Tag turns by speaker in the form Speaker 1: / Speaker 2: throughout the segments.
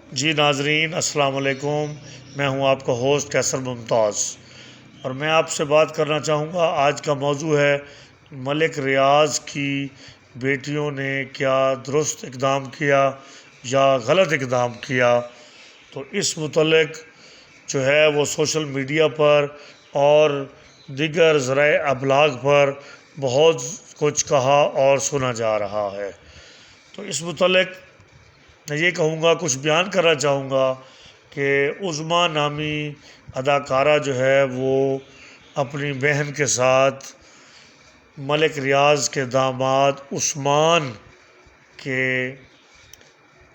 Speaker 1: جی ناظرین السلام علیکم، میں ہوں آپ کا ہوسٹ کیسر ممتاز، اور میں آپ سے بات کرنا چاہوں گا۔ آج کا موضوع ہے ملک ریاض کی بیٹیوں نے کیا درست اقدام کیا یا غلط اقدام کیا۔ تو اس متعلق جو ہے وہ سوشل میڈیا پر اور دیگر ذرائع ابلاغ پر بہت کچھ کہا اور سنا جا رہا ہے۔ تو اس متعلق میں یہ کہوں گا، کچھ بیان کرنا چاہوں گا کہ عظمیٰ نامی اداکارہ جو ہے وہ اپنی بہن کے ساتھ ملک ریاض کے داماد عثمان کے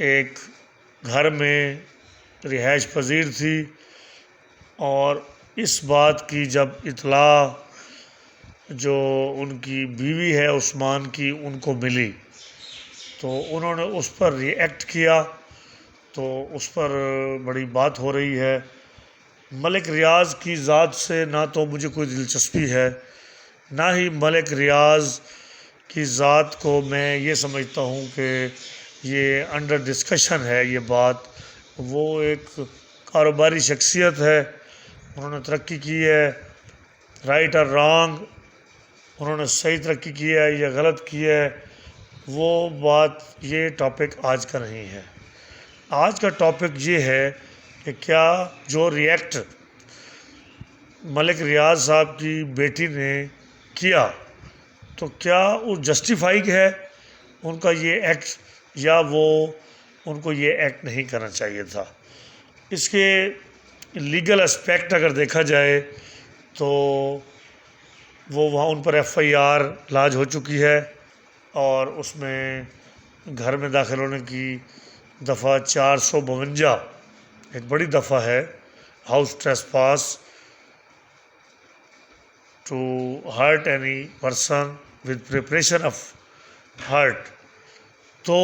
Speaker 1: ایک گھر میں رہائش پذیر تھی، اور اس بات کی جب اطلاع جو ان کی بیوی ہے عثمان کی ان کو ملی تو انہوں نے اس پر ری ایکٹ کیا۔ تو اس پر بڑی بات ہو رہی ہے۔ ملک ریاض کی ذات سے نہ تو مجھے کوئی دلچسپی ہے، نہ ہی ملک ریاض کی ذات کو میں یہ سمجھتا ہوں کہ یہ انڈر ڈسکشن ہے یہ بات۔ وہ ایک کاروباری شخصیت ہے، انہوں نے ترقی کی ہے، رائٹ اور رانگ، انہوں نے صحیح ترقی کی ہے یا غلط کی ہے، وہ بات، یہ ٹاپک آج کا نہیں ہے۔ آج کا ٹاپک یہ ہے کہ کیا جو ری ایکٹ ملک ریاض صاحب کی بیٹی نے کیا تو کیا وہ جسٹیفائی ہے ان کا یہ ایکٹ، یا وہ ان کو یہ ایکٹ نہیں کرنا چاہیے تھا۔ اس کے لیگل اسپیکٹ اگر دیکھا جائے تو وہ وہاں ان پر ایف آئی آر لاج ہو چکی ہے، اور اس میں گھر میں داخل ہونے کی دفعہ 452 ایک بڑی دفعہ ہے، house trespass to hurt any person with preparation of hurt. تو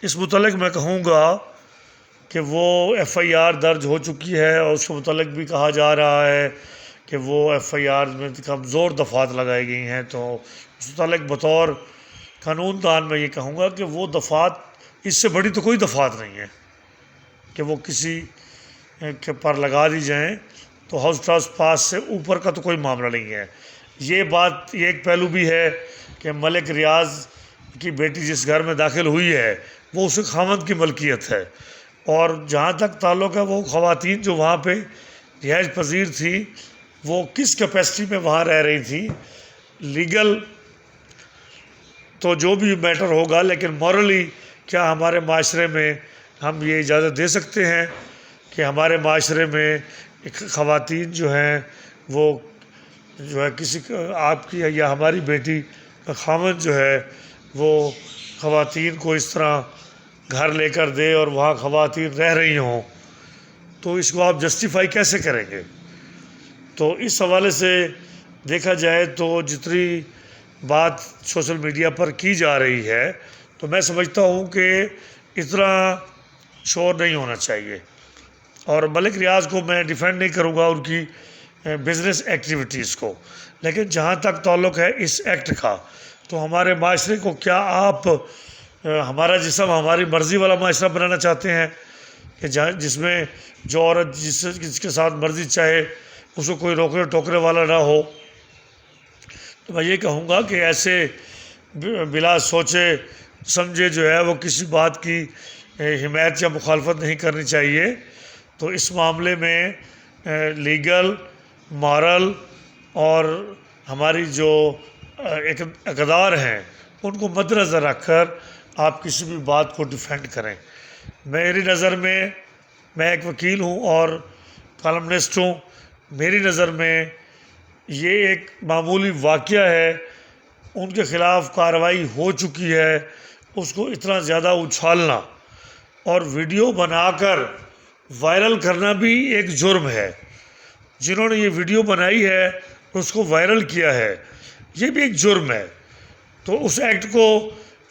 Speaker 1: اس متعلق میں کہوں گا کہ وہ ایف آئی آر درج ہو چکی ہے، اور اس کے متعلق بھی کہا جا رہا ہے کہ وہ ایف آئی آر میں کمزور دفعات لگائی گئی ہیں۔ تو اس متعلق بطور قانون دان میں یہ کہوں گا کہ وہ دفعات، اس سے بڑی تو کوئی دفعات نہیں ہے کہ وہ کسی کے پر لگا دی جائیں، تو ہاؤس ٹریسپاس سے اوپر کا تو کوئی معاملہ نہیں ہے۔ یہ بات، یہ ایک پہلو بھی ہے کہ ملک ریاض کی بیٹی جس گھر میں داخل ہوئی ہے وہ اس خاوند کی ملکیت ہے، اور جہاں تک تعلق ہے وہ خواتین جو وہاں پہ رہائش پذیر تھی وہ کس کیپیسٹی میں وہاں رہ رہی تھی، لیگل تو جو بھی میٹر ہوگا، لیکن مورلی کیا ہمارے معاشرے میں ہم یہ اجازت دے سکتے ہیں کہ ہمارے معاشرے میں ایک خواتین جو ہیں وہ جو ہے کسی آپ کی یا ہماری بیٹی کا خاوند جو ہے وہ خواتین کو اس طرح گھر لے کر دے اور وہاں خواتین رہ رہی ہوں، تو اس کو آپ جسٹیفائی کیسے کریں گے؟ تو اس حوالے سے دیکھا جائے تو جتنی بات سوشل میڈیا پر کی جا رہی ہے تو میں سمجھتا ہوں کہ اتنا شور نہیں ہونا چاہیے، اور ملک ریاض کو میں ڈیفینڈ نہیں کروں گا ان کی بزنس ایکٹیویٹیز کو، لیکن جہاں تک تعلق ہے اس ایکٹ کا تو ہمارے معاشرے کو کیا آپ ہمارا جسم ہماری مرضی والا معاشرہ بنانا چاہتے ہیں کہ جس میں جو عورت جس کے ساتھ مرضی چاہے اس کو کوئی روکنے ٹوکنے والا نہ ہو؟ تو میں یہ کہوں گا کہ ایسے بلا سوچے سمجھے جو ہے وہ کسی بات کی حمایت یا مخالفت نہیں کرنی چاہیے۔ تو اس معاملے میں لیگل، مارل اور ہماری جو اقدار ہیں ان کو مد نظر رکھ کر آپ کسی بھی بات کو ڈیفینڈ کریں۔ میری نظر میں ایک وکیل ہوں اور کالمنسٹ ہوں، میری نظر میں یہ ایک معمولی واقعہ ہے، ان کے خلاف کارروائی ہو چکی ہے، اس کو اتنا زیادہ اچھالنا اور ویڈیو بنا کر وائرل کرنا بھی ایک جرم ہے۔ جنہوں نے یہ ویڈیو بنائی ہے اس کو وائرل کیا ہے، یہ بھی ایک جرم ہے۔ تو اس ایکٹ کو،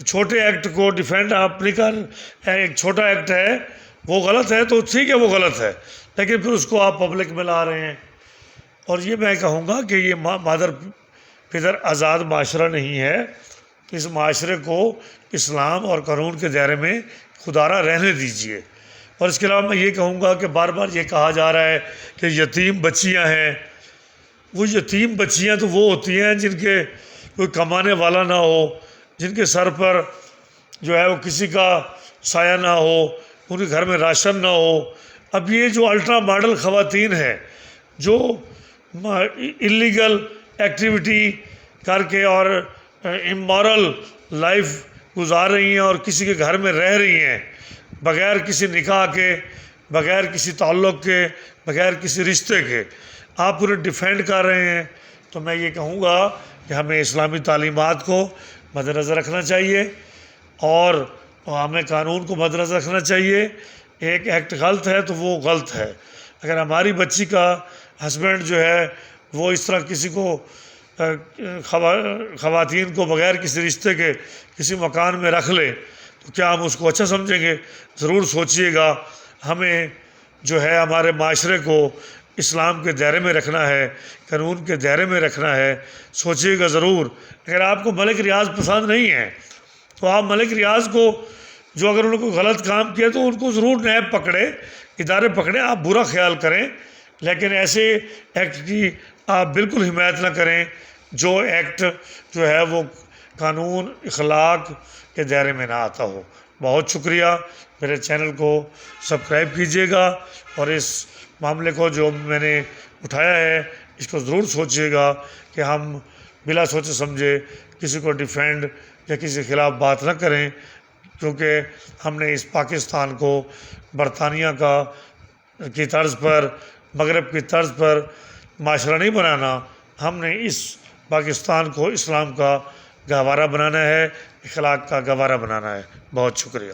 Speaker 1: چھوٹے ایکٹ کو ڈیفینڈ آپ نہیں کر، ایک چھوٹا ایکٹ ہے وہ غلط ہے تو ٹھیک ہے وہ غلط ہے، لیکن پھر اس کو آپ پبلک میں لا رہے ہیں۔ اور یہ میں کہوں گا کہ یہ مادر پدر آزاد معاشرہ نہیں ہے، اس معاشرے کو اسلام اور قانون کے دائرے میں خدا را رہنے دیجیے۔ اور اس کے علاوہ میں یہ کہوں گا کہ بار بار یہ کہا جا رہا ہے کہ یتیم بچیاں ہیں. وہ یتیم بچیاں تو وہ ہوتی ہیں جن کے کوئی کمانے والا نہ ہو، جن کے سر پر جو ہے وہ کسی کا سایہ نہ ہو، ان کے گھر میں راشن نہ ہو. اب یہ جو الٹرا ماڈل خواتین ہیں جو انلیگل ایکٹیویٹی کر کے اور امورل لائف گزار رہی ہیں اور کسی کے گھر میں رہ رہی ہیں بغیر کسی نکاح کے، بغیر کسی تعلق کے، بغیر کسی رشتے کے، آپ انہیں ڈیفینڈ کر رہے ہیں، تو میں یہ کہوں گا کہ ہمیں اسلامی تعلیمات کو مد نظر رکھنا چاہیے اور ہمیں قانون کو مد نظر رکھنا چاہیے. ایک ایکٹ غلط ہے تو وہ غلط ہے. اگر ہماری بچی کا ہسبینڈ جو ہے وہ اس طرح کسی کو خواتین کو بغیر کسی رشتے کے کسی مکان میں رکھ لے تو کیا ہم اس کو اچھا سمجھیں گے؟ ضرور سوچئے گا. ہمیں جو ہے ہمارے معاشرے کو اسلام کے دائرے میں رکھنا ہے، قانون کے دائرے میں رکھنا ہے. سوچئے گا ضرور. اگر آپ کو ملک ریاض پسند نہیں ہے تو آپ ملک ریاض کو، جو اگر انہوں نے کوئی غلط کام کیا تو ان کو ضرور نیب پکڑے، ادارے پکڑیں. آپ برا خیال کریں لیکن ایسے ایکٹ کی آپ بالکل حمایت نہ کریں جو ایکٹ جو ہے وہ قانون اخلاق کے دائرے میں نہ آتا ہو. بہت شکریہ. میرے چینل کو سبسکرائب کیجیے گا اور اس معاملے کو جو میں نے اٹھایا ہے اس کو ضرور سوچیے گا کہ ہم بلا سوچے سمجھے کسی کو ڈیفینڈ یا کسی کے خلاف بات نہ کریں، کیونکہ ہم نے اس پاکستان کو برطانیہ کی طرز پر، مغرب کی طرز پر معاشرہ نہیں بنانا. ہم نے اس پاکستان کو اسلام کا گہوارہ بنانا ہے، اخلاق کا گہوارہ بنانا ہے. بہت شکریہ.